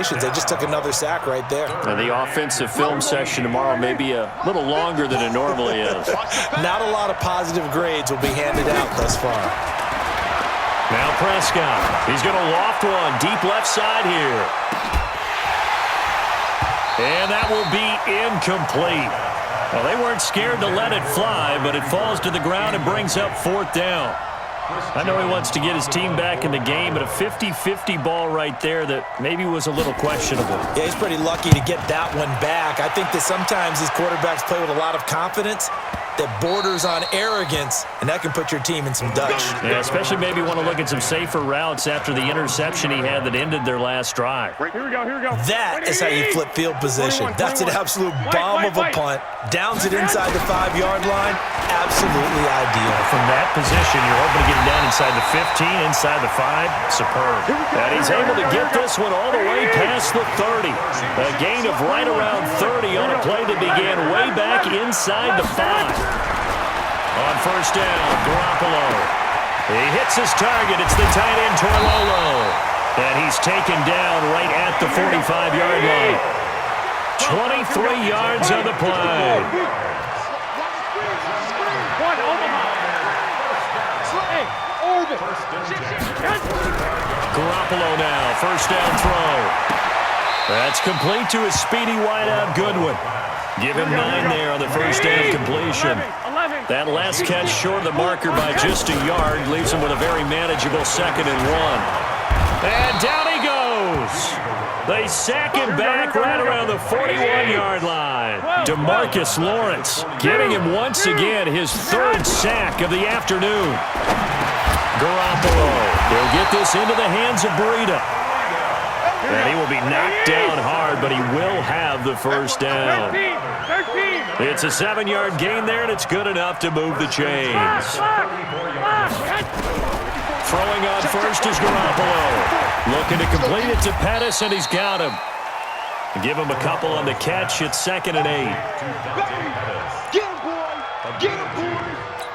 congratulations. They just took another sack right there. And the offensive film session tomorrow may be a little longer than it normally is. Not a lot of positive grades will be handed out thus far. Now Prescott. He's going to loft one deep left side here. And that will be incomplete. Well, they weren't scared to let it fly, but it falls to the ground and brings up 4th down. I know he wants to get his team back in the game, but a 50-50 ball right there that maybe was a little questionable. Yeah, he's pretty lucky to get that one back. I think that sometimes these quarterbacks play with a lot of confidence that borders on arrogance, and that can put your team in some Dutch. Yeah, especially maybe want to look at some safer routes after the interception he had that ended their last drive. Here we go. That is how you flip field position. That's an absolute bomb of a punt. Downs it inside the 5-yard line. Absolutely ideal. From that position, you're hoping to get him down inside the 15, inside the 5. Superb. And he's able to get this one all the way past the 30. A gain of right around 30 on a play that began way back inside the 5. On 1st down, Garoppolo. He hits his target. It's the tight end, Torlolo. And he's taken down right at the 45-yard line. 23 yards on the play. Garoppolo now, 1st down throw. That's complete to his speedy wideout, Goodwin. Give him 9 there on the 1st down completion. That last catch short of the marker by just a yard leaves him with a very manageable 2nd and 1. And down he goes. They sack him back right around the 41-yard line. DeMarcus Lawrence giving him once again his 3rd sack of the afternoon. Garoppolo will get this into the hands of Breida. And he will be knocked down hard, but he will have the 1st down. It's a 7-yard gain there, and it's good enough to move the chains. Throwing on 1st is Garoppolo. Looking to complete it to Pettis, and he's got him. Give him a couple on the catch. It's 2nd and 8. Get him, boy! Get him, boy!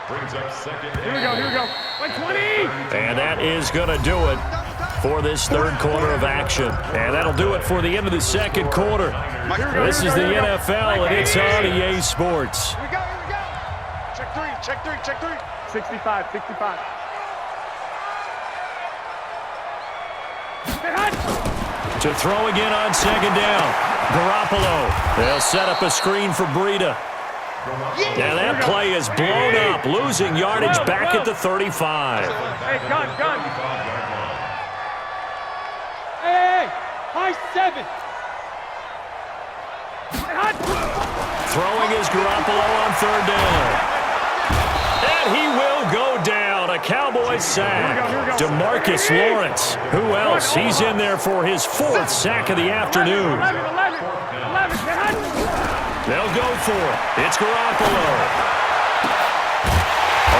Brings up 2nd. Here we go. 20! And that is going to do it for this 3rd quarter of action. And that'll do it for the end of the 2nd quarter. This is the NFL, and it's on EA Sports. Here we go. Check 3. 65. To throw again on 2nd down. Garoppolo. They'll set up a screen for Breida. Now that play is blown up, losing yardage back at the 35. Hey, gun. Hey, high 7. Throwing is Garoppolo on 3rd down. And he will go down. A Cowboys sack. DeMarcus Lawrence. Who else? He's in there for his 4th sack of the afternoon. 11. They'll go for it. It's Garoppolo.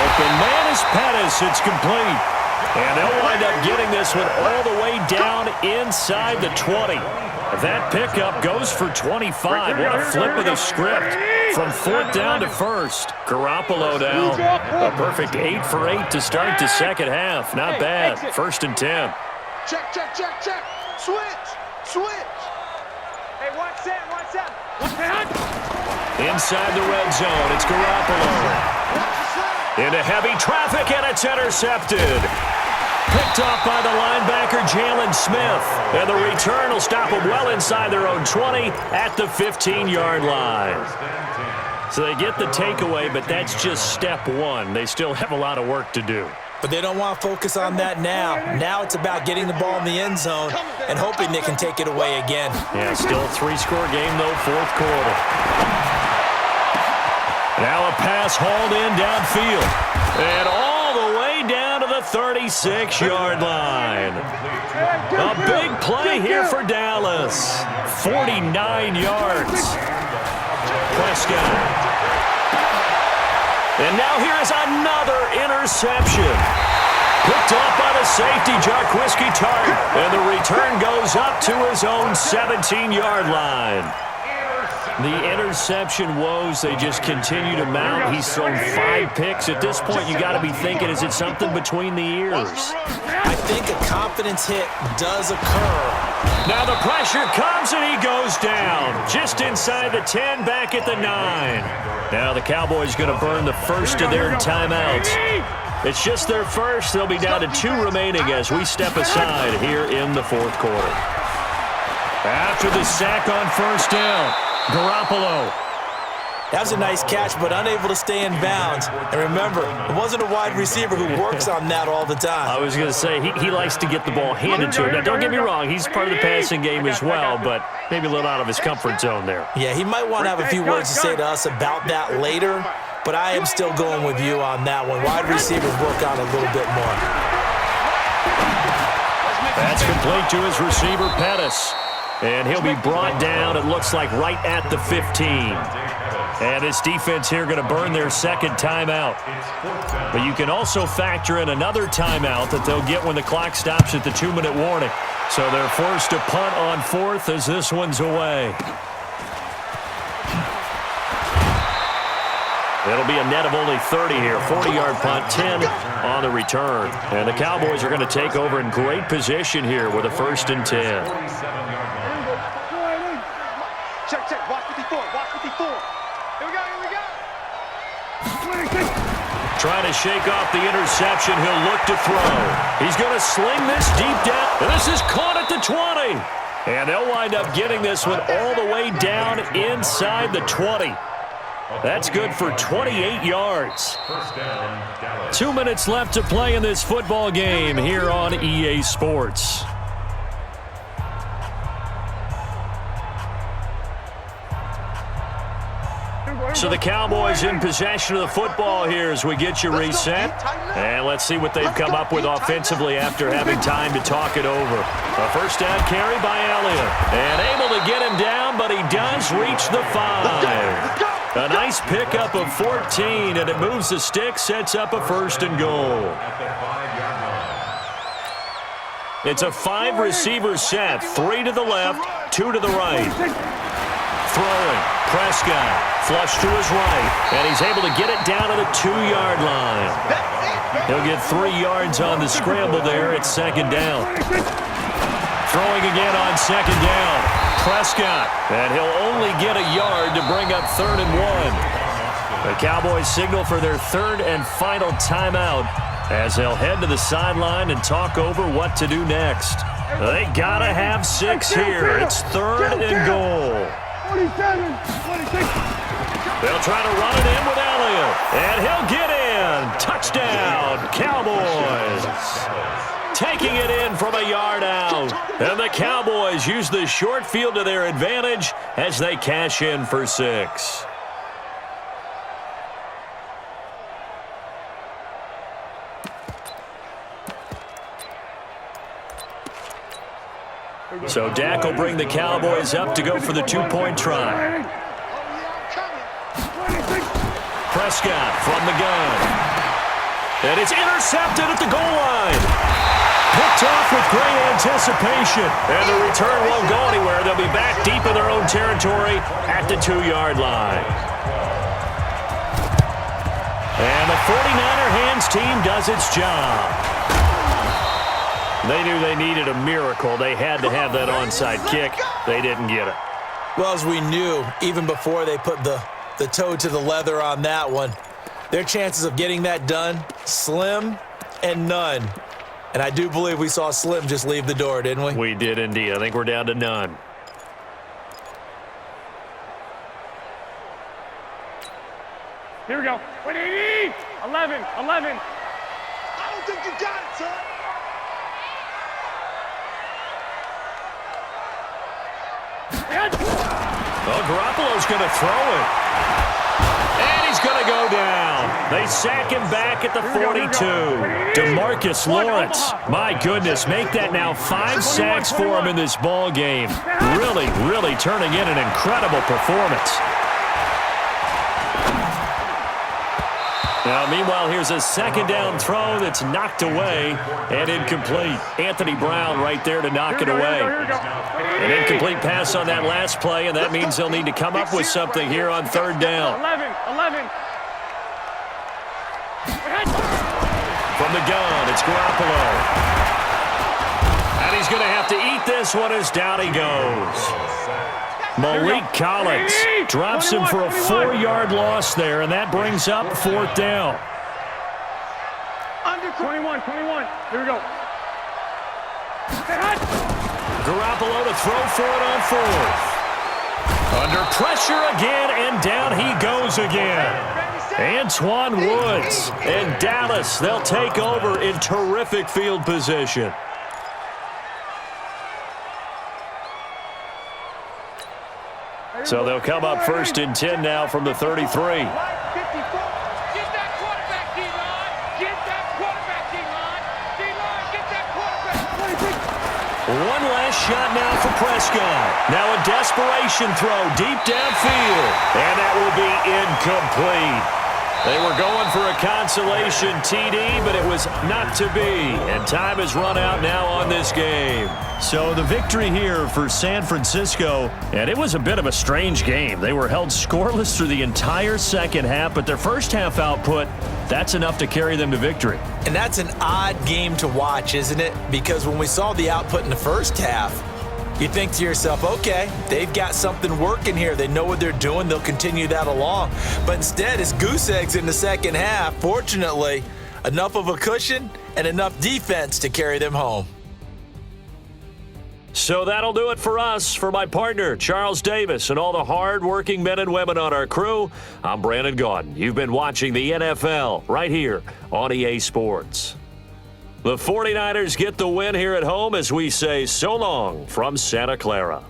Open man is Pettis. It's complete. And they'll wind up getting this one all the way down inside the 20. That pickup goes for 25. What a flip of the script. From 4th down to 1st. Garoppolo down. A perfect 8 for 8 to start the 2nd half. Not bad. 1st and 10. Check. Switch. Hey, watch that. Inside the red zone, it's Garoppolo. Into heavy traffic, and it's intercepted. Picked off by the linebacker, Jalen Smith. And the return will stop them well inside their own 20 at the 15-yard line. So they get the takeaway, but that's just step 1. They still have a lot of work to do. But they don't want to focus on that now. Now it's about getting the ball in the end zone and hoping they can take it away again. Yeah, still a 3-score game, though, 4th quarter. Now a pass hauled in downfield. And all the way down to the 36-yard line. A big play here for Dallas. 49 yards. Prescott. And now here is another interception. Picked off by the safety, Jarquiski Tart. And the return goes up to his own 17-yard line. The interception woes, they just continue to mount. He's thrown 5 picks. At this point, you got to be thinking, is it something between the ears? I think a confidence hit does occur. Now the pressure comes, and he goes down. Just inside the 10, back at the 9. Now the Cowboys going to burn the first of their timeouts. It's just their first. They'll be down to 2 remaining as we step aside here in the fourth quarter. After the sack on first down, Garoppolo. That was a nice catch, but unable to stay in bounds. And remember, it wasn't a wide receiver who works on that all the time. I was going to say, he likes to get the ball handed to him. Now, don't get me wrong, he's part of the passing game as well, but maybe a little out of his comfort zone there. Yeah, he might want to have a few words to say to us about that later, but I am still going with you on that one. Wide receivers work on a little bit more. That's complete to his receiver, Pettis. And he'll be brought down, it looks like, right at the 15. And this defense here going to burn their second timeout. But you can also factor in another timeout that they'll get when the clock stops at the 2-minute warning. So they're forced to punt on fourth as this one's away. It'll be a net of only 30 here. 40-yard punt, 10 on the return. And the Cowboys are going to take over in great position here with a 1st and 10. Check. Watch 54. Here we go. Trying to shake off the interception. He'll look to throw. He's going to sling this deep down. And this is caught at the 20. And they'll wind up getting this one all the way down inside the 20. That's good for 28 yards. 2 minutes left to play in this football game here on EA Sports. So the Cowboys in possession of the football here as we get you reset. And let's see what they've come up with offensively after having time to talk it over. A first down carry by Elliott. And able to get him down, but he does reach the 5. A nice pickup of 14, and it moves the stick, sets up a 1st and goal. It's a 5-receiver set, 3 to the left, 2 to the right. Throwing, Prescott, flush to his right, and he's able to get it down to the 2-yard line. He'll get 3 yards on the scramble there at 2nd down. Throwing again on 2nd down, Prescott, and he'll only get a yard to bring up 3rd and 1. The Cowboys signal for their 3rd and final timeout as they'll head to the sideline and talk over what to do next. They gotta have 6 here. It's 3rd and goal. 27, 26. They'll try to run it in with Elliott, and he'll get in. Touchdown, Cowboys. Taking it in from a yard out. And the Cowboys use the short field to their advantage as they cash in for 6. So Dak will bring the Cowboys up to go for the 2-point try. Prescott from the gun. And it's intercepted at the goal line. Picked off with great anticipation. And the return won't go anywhere. They'll be back deep in their own territory at the 2-yard line. And the 49er hands team does its job. They knew they needed a miracle. They had to have that onside kick. They didn't get it. Well, as we knew, even before they put the toe to the leather on that one, their chances of getting that done, slim and none. And I do believe we saw Slim just leave the door, didn't we? We did indeed. I think we're down to none. Here we go. 180. 11. I don't think you got it, son. Well, Garoppolo's going to throw it. And he's going to go down. They sack him back at the 42. DeMarcus Lawrence. My goodness, make that now 5 sacks for him in this ball game. Really turning in an incredible performance. Now, meanwhile, here's a 2nd down throw that's knocked away and incomplete. Anthony Brown right there to knock it away. An incomplete pass on that last play, and that means they'll need to come up with something here on 3rd down. 11. From the gun, it's Garoppolo. And he's going to have to eat this one as down he goes. Malik Collins drops him for a 4-yard loss there, and that brings up 4th down. Under 21. Here we go. Garoppolo to throw for it on 4th. Under pressure again, and down he goes again. Antoine Woods and Dallas, they'll take over in terrific field position. So they'll come up 1st and 10 now from the 33. Get that quarterback, D-line. Get that quarterback, D-line. D-line, get that quarterback. One last shot now for Prescott. Now a desperation throw deep downfield, and that will be incomplete. They were going for a consolation TD, but it was not to be. And time has run out now on this game. So the victory here for San Francisco, and it was a bit of a strange game. They were held scoreless through the entire second half, but their first half output, that's enough to carry them to victory. And that's an odd game to watch, isn't it? Because when we saw the output in the first half, you think to yourself, okay, they've got something working here. They know what they're doing. They'll continue that along. But instead, it's goose eggs in the second half. Fortunately, enough of a cushion and enough defense to carry them home. So that'll do it for us. For my partner, Charles Davis, and all the hard-working men and women on our crew, I'm Brandon Gaudin. You've been watching the NFL right here on EA Sports. The 49ers get the win here at home as we say so long from Santa Clara.